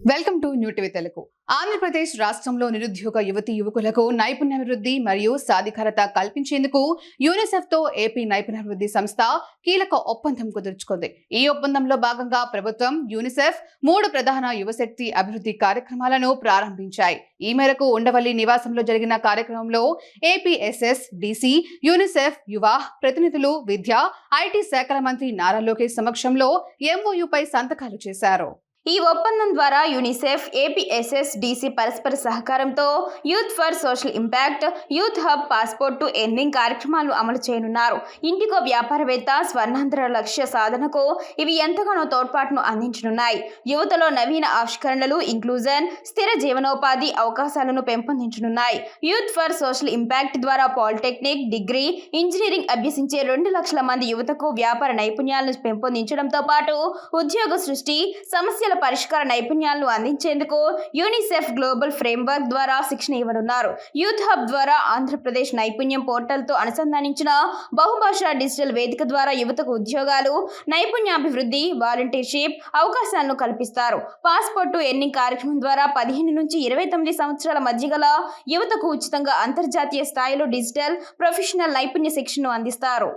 Welcome to new TV Telugu. Andhra Pradesh రాష్ట్రంలో నిరుద్యోగ యువతీ యువకులకు నైపుణ్యాభివృద్ధి మరియు సాధికారత కల్పించేందుకు యూనిసెఫ్ తో ఏపీ నైపుణ్యాభివృద్ధి సంస్థ కీలక ఒప్పందం కుదుర్చుకుంది. ఈ ఒప్పందంలో భాగంగా ప్రభుత్వం, యూనిసెఫ్ 3 ప్రధాన యువశక్తి అభివృద్ధి కార్యక్రమాలను ప్రారంభించాయి. ఈ మేరకు ఉండవల్లి నివాసంలో జరిగిన కార్యక్రమంలో ఏపీఎస్ఎస్, డీసీ, యూనిసెఫ్ యువ ప్రతినిధులు, విద్య, ఐటీ శాఖల మంత్రి నారా లోకేష్ సమక్షంలో ఎంఓయూపై సంతకాలు చేశారు. ఈ ఒప్పందం ద్వారా యూనిసెఫ్, ఏపీఎస్ఎస్, డీసీ పరస్పర సహకారంతో youth for social impact, youth hub, passport to earning కార్యక్రమాలు అమలు చేయనున్నారు. ఇంటికో వ్యాపారవేత్త స్వర్ణాంధ్ర లక్ష్య సాధనకు ఇవి ఎంతగానో తోడ్పాటును అందించనున్నాయి. యువతలో నవీన ఆవిష్కరణలు, ఇంక్లూజన్, స్థిర జీవనోపాధి అవకాశాలను పెంపొందించనున్నాయి. యూత్ ఫర్ సోషల్ ఇంపాక్ట్ ద్వారా పాలిటెక్నిక్, డిగ్రీ, ఇంజనీరింగ్ అభ్యసించే 2 లక్షల మంది యువతకు వ్యాపార నైపుణ్యాలను పెంపొందించడంతో పాటు ఉద్యోగ సృష్టి, సమస్యల పరిష్కార నైపుణ్యాలను అందించేందుకు యూనిసెఫ్ గ్లోబల్ ఫ్రేమ్వర్క్ ద్వారా శిక్షణ ఇవ్వనున్నారు. యూత్ హబ్ ద్వారా ఆంధ్రప్రదేశ్ నైపుణ్యం పోర్టల్తో అనుసంధానించిన బహుభాషా డిజిటల్ వేదిక ద్వారా యువతకు ఉద్యోగాలు, నైపుణ్యాభివృద్ధి, వాలంటీర్షిప్ అవకాశాలను కల్పిస్తారు. పాస్పోర్ట్ టు ఎర్నింగ్ కార్యక్రమం ద్వారా 15 నుంచి 29 సంవత్సరాల మధ్య గల యువతకు ఉచితంగా అంతర్జాతీయ స్థాయిలో డిజిటల్, ప్రొఫెషనల్ నైపుణ్య శిక్షణను అందిస్తారు.